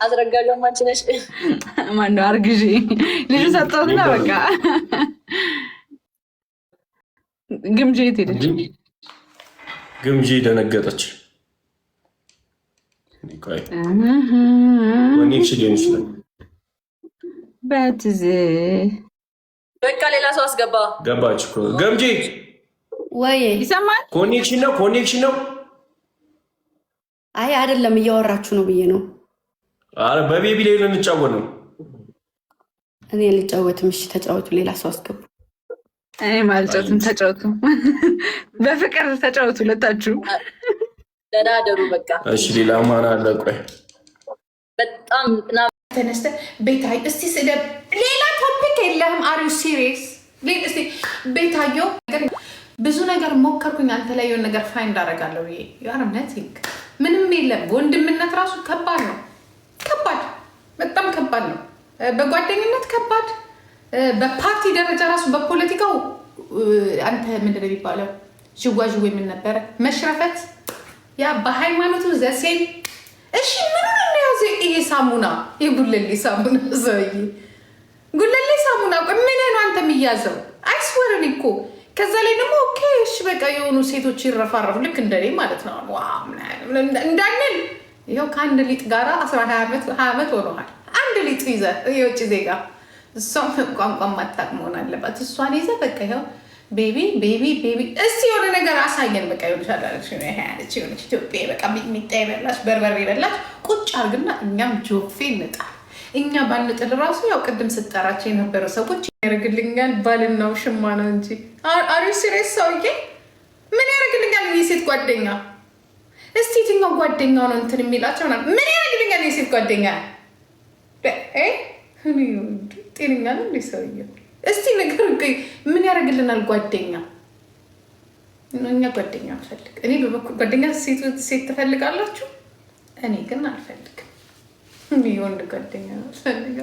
አስረጋለሁ ማንችነሽ ማን ነው አርግዢ ልጅ ሰጠውና በቃ ግምጄ ሄደች። ግምጄ ደነገጠች። ኮኔክሽን ሊሆን ይችላል። በትዝ በቃ ሌላ ሰው አስገባ። ገባች እኮ ገምጄ ወይ ይሰማል። ኮኔክሽን ነው ኮኔክሽን ነው። አይ አይደለም እያወራችሁ ነው ብዬ ነው። አረ በቤቢ ላይ ልንጫወት ነው። እኔ ልጫወትም። እሺ ተጫወቱ። ሌላ ሰው አስገቡ። እኔ ማልጫወትም። ተጫወቱ፣ በፍቅር ተጫወቱ ሁለታችሁ። ተዳደሩ በቃ። እሺ ሌላ ማን አለ? ቆይ በጣም ተነስተ ቤታይ እስቲ ስደብ። ሌላ ቶፒክ የለህም? አር ዩ ሲሪየስ? እስቲ ቤታየው ብዙ ነገር ሞከርኩኝ አንተ ላይ የሆነ ነገር ፋይንድ አደርጋለሁ ብዬ ያረምነት ምንም የለም። ወንድምነት ራሱ ከባድ ነው። ከባድ በጣም ከባድ ነው። በጓደኝነት ከባድ፣ በፓርቲ ደረጃ ራሱ በፖለቲካው አንተ ምንድን ነው የሚባለው? ዥዋዥዌ ምን ነበረ? መሽረፈት። ያ በሃይማኖቱ ዘሴም። እሺ ምን ነው ያዘ? ይሄ ሳሙና የጉለሌ ሳሙና ዘይ ጉለሌ ሳሙና ምን ነው አንተ የሚያዘው? አይስወርን እኮ ከዛ ላይ ደግሞ ኦኬ እሺ በቃ የሆኑ ሴቶች ይረፋረፉ ልክ እንደኔ ማለት ነው። ዋው እንዳንል ይኸው ከአንድ ሊጥ ጋራ 20 ዓመት ሆኖሃል። አንድ ሊጥ ይዘህ የውጭ ዜጋ እሷም ቋንቋ ማታቅ መሆን አለባት። እሷን ይዘህ በቃ ይኸው ቤቢ ቤቢ ቤቢ እስቲ የሆነ ነገር አሳየን። በቃ ይሆንሻል አለች ነው ያለች የሆነች ኢትዮጵያ በቃ ሚጥሚጣ ይበላሽ በርበሬ ይበላሽ ቁጭ አርግና እኛም ጆፌ እንጣል። እኛ ባንጥል ራሱ ያው ቅድም ስጠራቸው የነበረው ሰዎች ያደርግልኛል። ባልና ውሽማ ነው እንጂ አሪ ሲሪየስ ሰውዬ ምን ያደርግልኛል? የሴት ጓደኛ እስቲ የትኛው ጓደኛው ነው እንትን የሚላቸው ነው? ምን ያደርግልኛል? የሴት ጓደኛ ጤነኛ ነው እንዴ ሰውዬው? እስቲ ነገር ምን ያደርግልናል? ጓደኛ እኛ ጓደኛ አልፈልግ። እኔ በበኩል ጓደኛ ሴት ትፈልጋላችሁ? እኔ ግን አልፈልግም። ወንድ ጓደኛ ፈልጋ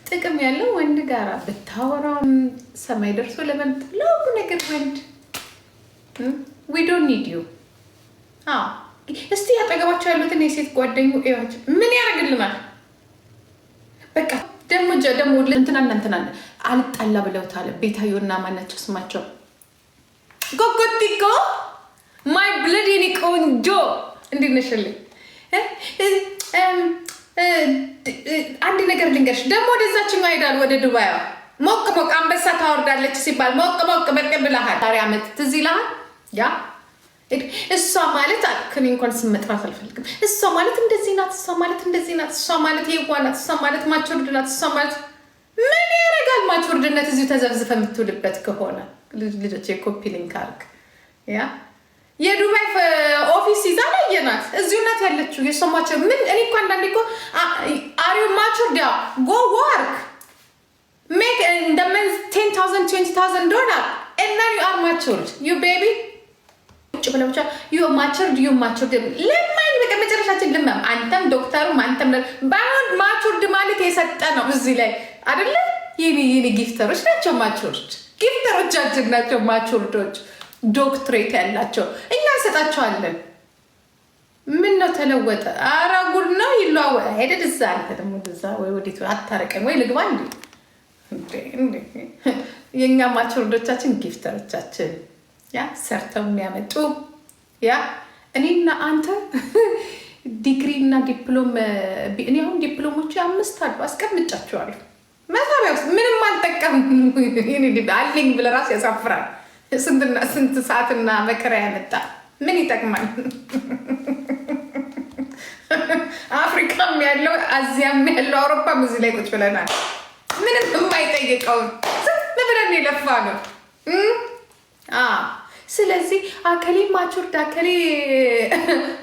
ጥቅም ያለው ወንድ ጋራ ብታወራም ሰማይ ደርሶ ለመምጣት ለሁሉ ነገር ወንድ we don't need you። እስቲ ያጠገባቸው ያሉትን የሴት ጓደኞ እያቸው ምን ያደርግልናል? በቃ ደግሞ እንትና አልጣላ ብለውታል። ቤታዮና ማናቸው ስማቸው ጎጎቲኮ ማይ ብለድ የኔ ቆንጆ እንዴት ነሽልኝ? አንድ ነገር ልንገርሽ። ደግሞ ወደዛችን ይሄዳል ወደ ዱባይ ሞቅ ሞቅ አንበሳ ታወርዳለች ሲባል ሞቅ ሞቅ በቅ ብለሃል። ዛሬ ዓመት ትዝ ይልሃል? ያ እሷ ማለት አልክን እንኳን ስም መጥራት አልፈልግም። እሷ ማለት እንደዚህ ናት፣ እሷ ማለት እንደዚህ ናት፣ እሷ ማለት የዋ ናት፣ እሷ ማለት ማቾርድ ናት፣ እሷ ማለት ምን ያደርጋል? ማቾርድነት እዚሁ ተዘብዝፈ የምትውልበት ከሆነ ልጆች የኮፒ ሊንክ አርግ። ያ የዱባይ ኦፊስ ይዛ ላየናት እዚሁ ናት ያለችው። የሰማቸው ምን እኔ እኮ አንዳንዴ እኮ አሪው ማቾርድ ጎ ወርክ ሜክ እንደምን $10,000 $20,000 እና ዩ አር ማቾርድ ዩ ቤቢ ቁጭ ብለው ብቻ ዩ ማቾርድ ለማኝ በቃ መጨረሻችን ልመም። አንተም ዶክተሩም አንተም ባይሆን ማቾርድ ማለት የሰጠ ነው እዚህ ላይ አይደለ? የኔ ጊፍተሮች ናቸው ማቾርድ። ጊፍተሮቻችን ናቸው ማቾርዶች። ዶክትሬት ያላቸው እኛ እንሰጣቸዋለን። ምን ነው ተለወጠ? ኧረ ጉድ ነው ይለዋወጥ ሄደ እዛ። አንተ ደግሞ እዛ ወይ ወዴት አታረቀኝ ወይ ልግባ እንዴ? የእኛ ማቾርዶቻችን ጊፍተሮቻችን ያ ሰርተው የሚያመጡ ያ እኔና አንተ ዲግሪ እና ዲፕሎም እኔ አሁን ዲፕሎሞቹ 5 አሉ አስቀምጫቸዋለሁ መሳቢያ ውስጥ ምንም አልጠቀም አለኝ ብለህ ራሱ ያሳፍራል። ስንት ሰዓትና መከራ ያመጣ ምን ይጠቅማል? አፍሪካም ያለው አዚያም ያለው አውሮፓም እዚህ ላይ ቁጭ ብለናል። ምንም የማይጠይቀውን ዝም ብለን የለፋ ነው። ስለዚህ አከሌ ማቾርድ አከሌ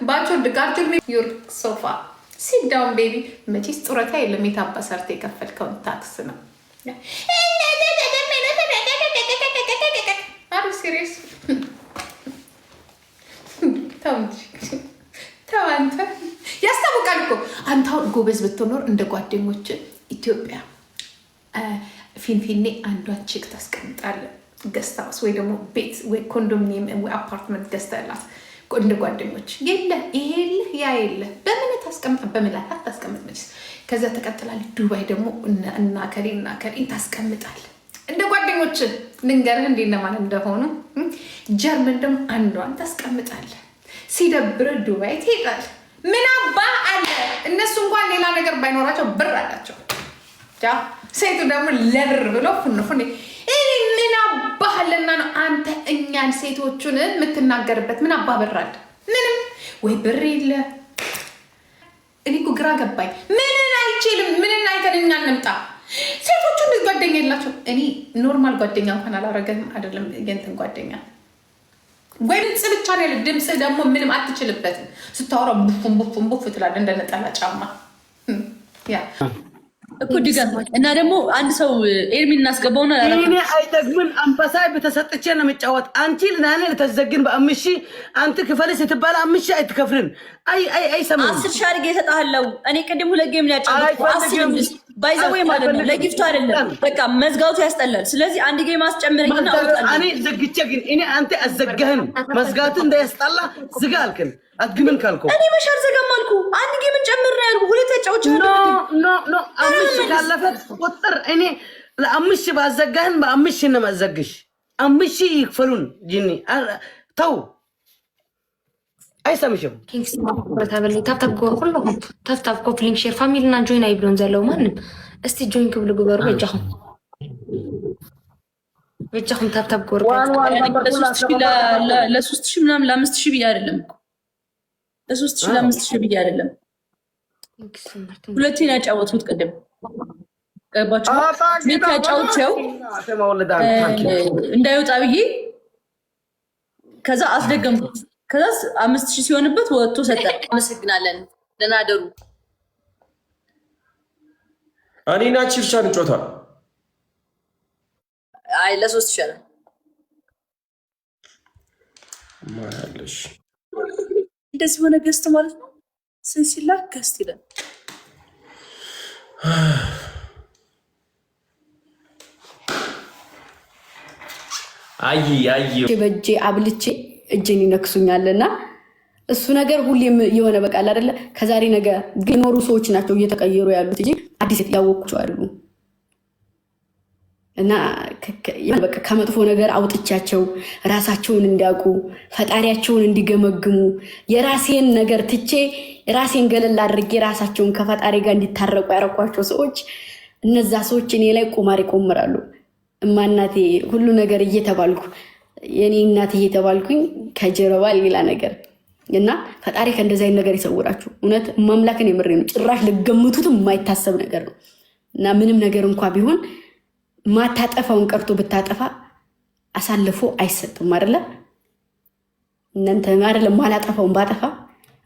ባቾርድ ጋርጆር ዩር ሶፋ ሲት ዳውን ቤቢ። መቼስ ጡረታ የለም። የታባ ሰርተ የከፈልከውን ታክስ ነው። አሩ ሲሪየስ ተው አንተ ያስታውቃል እኮ አንተ አሁን ጎበዝ ብትኖር እንደ ጓደኞች ኢትዮጵያ ፊንፊኔ አንዷን ቺክ ታስቀምጣለህ ገስት ሃውስ ወይ ደግሞ ቤት ወይ ኮንዶሚኒየም ወይ አፓርትመንት ገዝተህላት እንደ ጓደኞች የለ ይሄ የለ ያ የለ በምን ታስቀምጥ በምላታ ታስቀምጥ መች ከዛ ተቀጥላል ዱባይ ደግሞ እና ከሪን ታስቀምጣል እንደ ጓደኞች ልንገርህ እንደነማን እንደሆኑ ጀርመን ደግሞ አንዷን ታስቀምጣል ሲደብር ዱባይ ትሄዳል ምን አባ አለ እነሱ እንኳን ሌላ ነገር ባይኖራቸው ብር አላቸው ያ ሴቱ ደግሞ ለብር ብሎ ፍንፍን እኔ ምን አባህልና ነው አንተ እኛን ሴቶቹን የምትናገርበት ምን አባ ብር አለ ምንም ወይ ብር የለ እኔ እኮ ግራ ገባኝ ምንን አይችልም ምንን አይተን እኛን እንምጣ ሴቶቹ እንደዚህ ጓደኛ የላቸው እኔ ኖርማል ጓደኛ እንኳን አላረገም አይደለም የእንትን ጓደኛ ወይ ድምፅ ብቻ ነው ያለ ድምፅ ደግሞ ምንም አትችልበትም ስታወራ ቡፍ ትላለህ እንደ ነጠላ ጫማ ያ እኮ ድጋም እና ደግሞ አንድ ሰው ኤርሚን እናስገባውና እኔ አይጠግምን አንበሳይ በተሰጥቼ ነው መጫወት አንቺ ለናኔ ለተዘግን በአምሺ አንተ ክፈልስ የተባለ አምሺ አይተከፍልን አይ ሰማው 10 ሺህ አድርጌ እሰጥሃለሁ እኔ ቅድም ሁለት ጌም ሊያጫውት 10 ባይዘው ማለት ነው ለጊፍቱ አይደለም በቃ መዝጋቱ ያስጠላል ስለዚህ አንድ ጌም አስጨምረኝና አውጣልኝ እኔ ዘግቼ ግን እኔ አንተ አዘጋህን መዝጋቱ እንዳያስጠላ ዝጋልከን አትግምን ካልኩ እኔ መሻር ዘጋማልኩ አንድ ጌም እንጨምር ነው ያልኩ ሁለት ያጫውች ኖ አምሽ ካለፈት ቁጥር እኔ ለአምሽ ባዘጋህን በአምሽ ነው ማዘግሽ አምሽ ይክፈሉን ጂኒ ተው አይሰምሽም ኪንግስ ማብራታበል ታብታብ ሁሉም ታብታብ ኮፕሊንግ ሼር ፋሚሊና ጆይን አይብሎን ዘለው ማንም እስቲ ጆይን ክብሉ ግበሩ በጃኹም ታብታብ ጎር ለ3000 ምናምን ለ5000 ብዬ አይደለም ለ3000 ለ5000 ብዬ አይደለም ሁለቴን ያጫወቱት ቅድም ገባችሁ ቤት ያጫውቸው እንዳይወጣ ብዬ ከዛ አስደገምኩት ከዛ 5000 ሲሆንበት ወጥቶ ሰጠ አመሰግናለን ደህና ደሩ እኔና ቺርቻ እንጮታ አይ ለ3000 ነው ማለሽ እንደዚህ ሆነ ገስት ማለት ነው ስንሲላ ገስት ይላል አይ በእጄ አብልቼ እጄን ይነክሱኛልና እሱ ነገር ሁሌም የሆነ በቃል አይደለ ከዛሬ ነገ ቢኖሩ ሰዎች ናቸው እየተቀየሩ ያሉት እንጂ አዲስ ያወቁቸው አሉ እና በቃ ከመጥፎ ነገር አውጥቻቸው ራሳቸውን እንዲያውቁ ፈጣሪያቸውን እንዲገመግሙ የራሴን ነገር ትቼ ራሴን ገለል አድርጌ ራሳቸውን ከፈጣሪ ጋር እንዲታረቁ ያረኳቸው ሰዎች እነዛ ሰዎች እኔ ላይ ቁማር ይቆምራሉ እማናቴ ሁሉ ነገር እየተባልኩ የኔ እናት እየተባልኩኝ ከጀርባ ሌላ ነገር እና ፈጣሪ ከእንደዚህ አይነት ነገር ይሰውራችሁ እውነት ማምላክን የምሬ ነው ጭራሽ ለገምቱትም የማይታሰብ ነገር ነው እና ምንም ነገር እንኳን ቢሆን ማታጠፋውን ቀርቶ ብታጠፋ አሳልፎ አይሰጥም አይደለ እናንተ አይደለም ማላጠፋውን ባጠፋ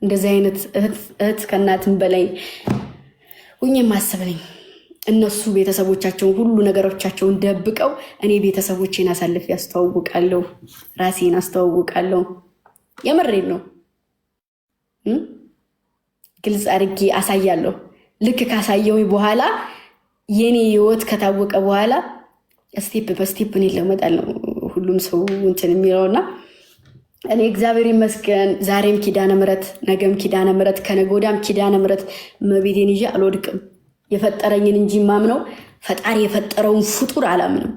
እንደዚህ አይነት እህት ከእናትም በላይ ሁኜ ማሰብልኝ እነሱ ቤተሰቦቻቸውን ሁሉ ነገሮቻቸውን ደብቀው እኔ ቤተሰቦቼን አሳልፌ ያስተዋውቃለሁ ራሴን አስተዋውቃለሁ የምሬን ነው ግልጽ አድርጌ አሳያለሁ ልክ ካሳየሁኝ በኋላ የኔ ህይወት ከታወቀ በኋላ ስቴፕ በስቴፕ እኔ ለመጣል ነው ሁሉም ሰው እንትን የሚለውና እኔ እግዚአብሔር ይመስገን ዛሬም ኪዳነ ምሕረት ነገም ኪዳነ ምሕረት ከነገ ወዲያም ኪዳነ ምሕረት መቤቴን ይዤ አልወድቅም የፈጠረኝን እንጂ ማምነው ፈጣሪ የፈጠረውን ፍጡር አላምንም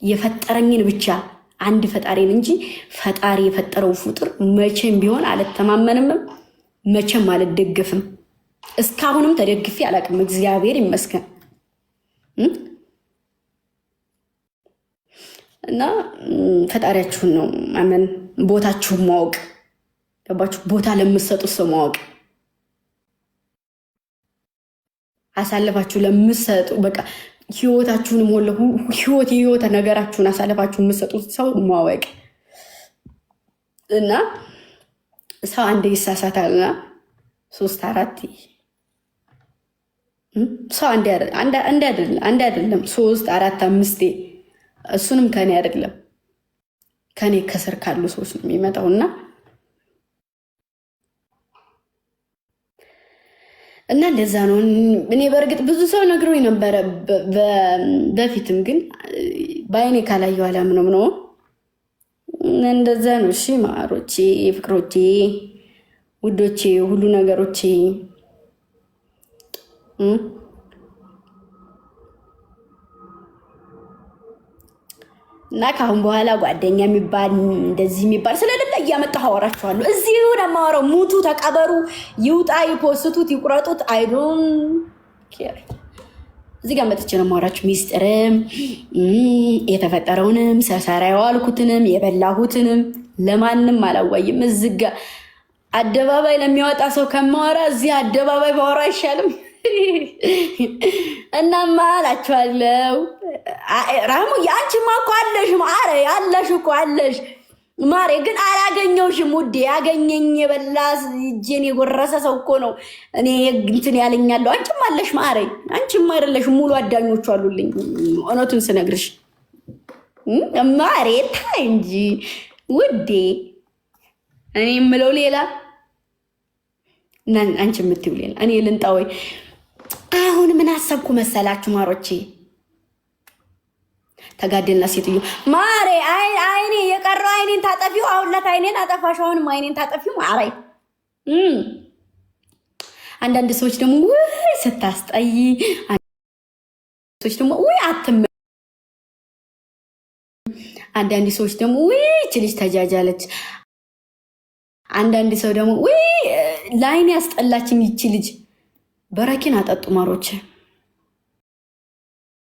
የፈጠረኝን ብቻ አንድ ፈጣሪን እንጂ ፈጣሪ የፈጠረው ፍጡር መቼም ቢሆን አልተማመንም መቼም አልደገፍም እስካሁንም ተደግፌ አላቅም እግዚአብሔር ይመስገን እና ፈጣሪያችሁን ነው ማመን ቦታችሁን ማወቅ ገባችሁ ቦታ ለምትሰጡት ሰው ማወቅ አሳልፋችሁ ለምትሰጡ በቃ ህይወታችሁን ሞለ ህይወት ነገራችሁን አሳልፋችሁ የምትሰጡት ሰው ማወቅ እና ሰው አንድ ይሳሳታልና 3-4 ሰው አንድ አይደለም 3-4-5 እሱንም ከኔ አይደለም ከኔ ከስር ካሉ ሰዎች ነው የሚመጣውና እና እንደዛ ነው እኔ በርግጥ ብዙ ሰው ነግሮኝ ነበር በፊትም ግን ባይኔ ካላየው አላምነውም ነው እንደዛ ነው። እሺ ማሮቼ፣ ፍቅሮቼ፣ ውዶቼ፣ ሁሉ ነገሮቼ እና ካሁን በኋላ ጓደኛ የሚባል እንደዚህ የሚባል ስለሌለ እያመጣሁ አወራችኋለሁ። እዚህ ነው የማወራው። ሙቱ፣ ተቀበሩ፣ ይውጣ፣ ይፖስቱት፣ ይቁረጡት። አይ ዶንት ኬር። እዚህ ጋር መጥቼ ነው የማወራችሁ። ሚስጥርም የተፈጠረውንም ሰሰራ የዋልኩትንም የበላሁትንም ለማንም አላዋይም። እዚህ ጋር አደባባይ ለሚያወጣ ሰው ከማወራ እዚህ አደባባይ ባወራ አይሻልም? እናማ አላችኋለሁ። ራሙ ያንቺማ እኮ አለሽ ማረ፣ ያለሽ እኮ አለሽ ማሬ፣ ግን አላገኘውሽም ውዴ። ያገኘኝ የበላ እጄን የጎረሰ ሰው እኮ ነው እኔ እንትን ያለኛለሁ። አንቺም አለሽ ማሬ፣ አንቺም አይደለሽ ሙሉ አዳኞቹ አሉልኝ። እውነቱን ስነግርሽ ማሬ ታይ እንጂ ውዴ። እኔ የምለው ሌላ እና አንቺ የምትይው ሌላ። እኔ ልንጣ ወይ? አሁን ምን አሰብኩ መሰላችሁ ማሮቼ? ተጋደልና ሴትዮ ማሬ አይኔ የቀረው አይኔን ታጠፊው። አሁን ለት አይኔን አጠፋሽ፣ አሁንም አይኔን ታጠፊው ማሬ። አንዳንድ ሰዎች ደግሞ ወይ ስታስጠይ፣ ሰዎች ደግሞ ወይ አትም፣ አንዳንድ ሰዎች ደግሞ ወይ እቺ ልጅ ተጃጃለች። አንዳንድ ሰው ደግሞ ወይ ላይን ያስጠላችኝ ይቺ ልጅ። በረኪና አጠጡ ማሮቼ።